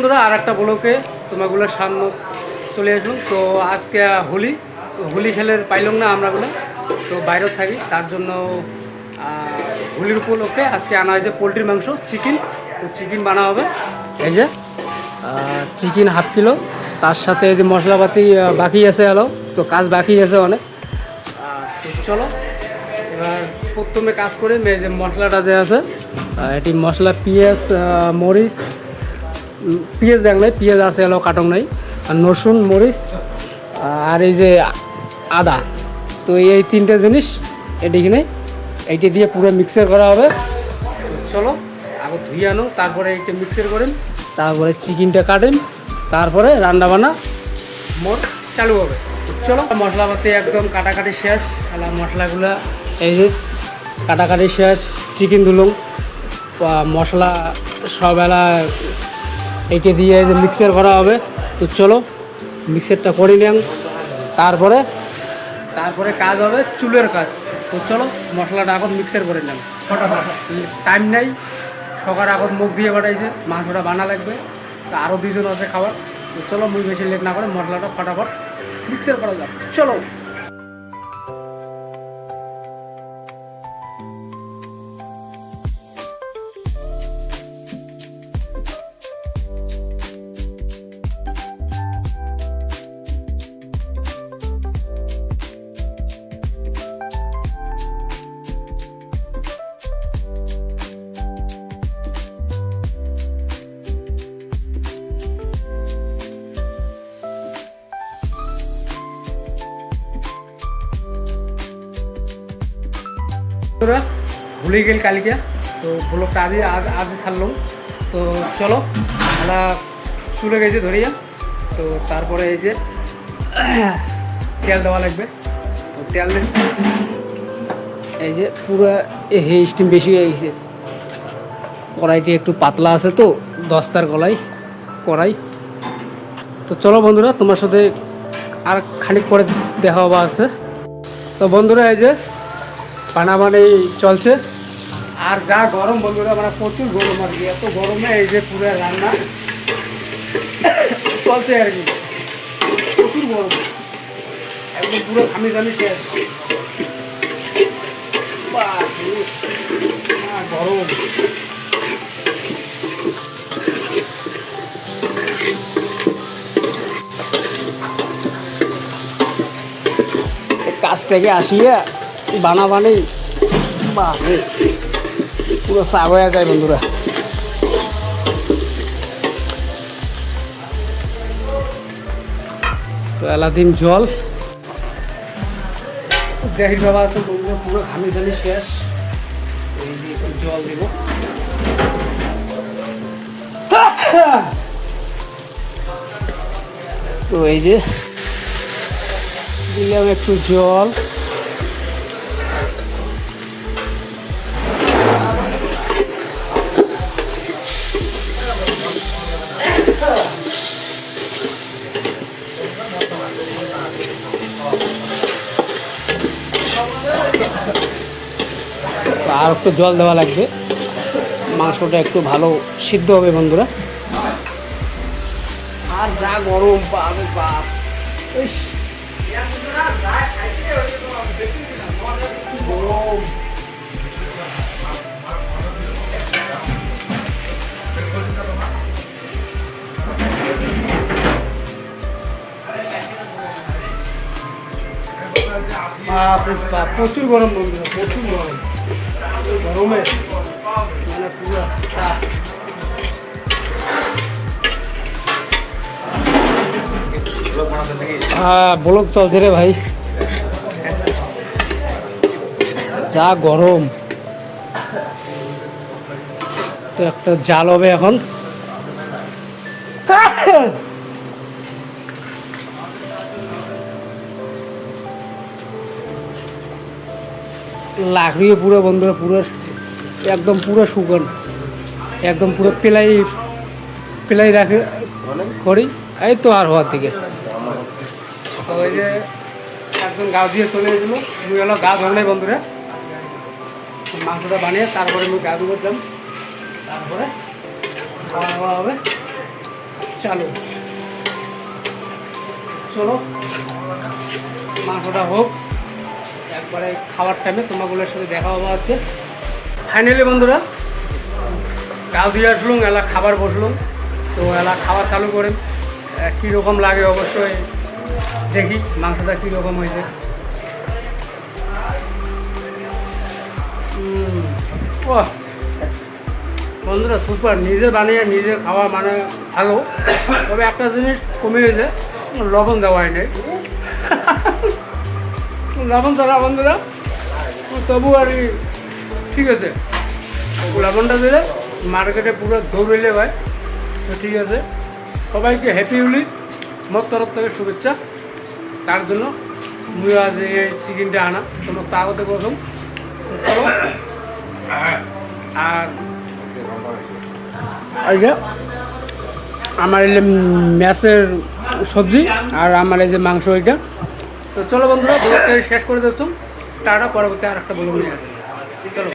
বন্ধুরা, আর একটা ব্লকে তোমাগুলো সামনে চলে আসুন। তো আজকে হোলি, তো হোলি খেলে পাইলাম না আমরাগুলো, তো বাইরে থাকি, তার জন্য হোলির উপলক্ষে আজকে আনা হয়েছে পোলট্রির মাংস, চিকেন। তো চিকেন বানা হবে, এই যে চিকেন হাফ কিলো, তার সাথে এই যে মশলাপাতি বাকি আছে আলো, তো কাজ বাকি আছে অনেক। তো চলো এবার প্রথমে কাজ করে যে মশলাটা যে আছে এটি মশলা পেঁয়াজ, মরিচ, পেঁয়াজ দেখ নাই, পেঁয়াজ আছে এলো কাটং নাই, আর রসুন, মরিচ আর এই যে আদা। তো এই তিনটে জিনিস এটিখানে এইটি দিয়ে পুরো মিক্সার করা হবে। চলো আগে ধুয়ে আনো, তারপরে এইটা মিক্সার করেন, তারপরে চিকেনটা কাটেন, তারপরে রান্নাবান্না মোট চালু হবে। চলো মশলাপাতি একদম কাটাকাটি শেষ, তাহলে মশলাগুলো এই যে কাটাকাটি শেষ, চিকেন ধুলুম, মশলা সব এলা এইটা দিয়ে যে মিক্সার করা হবে। তো চলো মিক্সারটা করে নিন, তারপরে কাজ হবে চুলের কাজ। তো চলো মশলাটা এখন মিক্সার করে নেন ফটাফট, টাইম নেই, সকাল এখন মুখ দিয়ে বাড়াইছে, মাংসটা বানা লাগবে, তো আরও দুজন আছে খাবার। তো চলো মুই বেশি লেট না করে মশলাটা ফটাফট মিক্সার করা যাক, চলো। ভুলে গেল কালকে, তো ব্লগটা আজই ছাড়লাম। তো চলো আমরা চলে গেছি ধরিয়া, তো তারপরে এই যে তেল দেওয়া লাগবে। তো তেল এই যে পুরো হে স্টিম বেশি হয়ে গেছে, কড়াইটি একটু পাতলা আছে, তো দস্তার গলায় কড়াই। তো চলো বন্ধুরা, তোমার সাথে আর খানিক পরে দেখা হওয়া আছে। তো বন্ধুরা এই যে বানাবানি চলছে, আর যা গরম বন্ধুরা, মানে প্রচুর গরম আর কি, এত গরমে এই যে পুরো রান্না চলছে আর কি, প্রচুর গরম, একদম পুরো ঘামি শেষ, গরম। কাজ থেকে আসিয়া বানাবানি বাপরে পুরো চাপ হয়ে যায় বন্ধুরা। তো এলাদিন জল দেখির বাবা, তো বন্ধুরা পুরো ঘামি শেষ, এই দিয়ে জল দিব। তো এই যে দিলাম একটু জল, আর একটু জল দেওয়া লাগবে, মাংসটা একটু ভালো সিদ্ধ হবে বন্ধুরা। আর যা গরম, বাপরে বাপ, গরম। প্রচুর গরম বন্ধুরা, প্রচুর গরম, গরমে মানে পুরো ব্লক চলছে রে ভাই, যা গরম। তো একটা জাল হবে এখন, লাকড়িও পুরো বন্ধুরা, পুরো একদম পুরো শুকন, একদম পুরো পেলাই রাখে করি, এই তো আর হওয়ার দিকে। তো ওই যে একজন গাছ দিয়ে চলে গেছিলো, মুই হলো গা ধর নাই বন্ধুরা, মাংসটা বানিয়ে তারপরে মুই গা ধুয়ে দিলাম, তারপরে খাওয়া দাওয়া হবে। চালু। চলো মাংসটা হোক, একবারে খাওয়ার টাইমে তোমাগুলোর সাথে দেখা হওয়া হচ্ছে। ফাইনালি বন্ধুরা গাও দিয়ে আসলুম, এলা খাবার বসলুম। তো এলা খাওয়া চালু করে কীরকম লাগে অবশ্যই দেখি মাংসটা কীরকম হয়েছে। ও বন্ধুরা সুপার, নিজে বানিয়ে নিজে খাওয়া মানে ভালো, তবে একটা জিনিস কমে গেছে, লবণ দেওয়া হয় নাই। লবণ ছাড়া বন্ধুরা তবু আর ঠিক আছে, লবণটা দিলে মার্কেটে পুরো দৌড়লে ভাই। তো ঠিক আছে, সবাইকে হ্যাপি হোলি মোর তরফ থেকে শুভেচ্ছা। তার জন্য মুই আজ এই চিকেনটা আনা তোমার তাগতে প্রথম। চলো আর এই যে আমার এই ম্যাচের সবজি আর আমার এই যে মাংস ওইটা। তো চলো বন্ধুরা, ব্লগটা শেষ করে দিচ্ছ, টাটা, পরবর্তী আর একটা ব্লগ নিয়ে আসবো। চলো।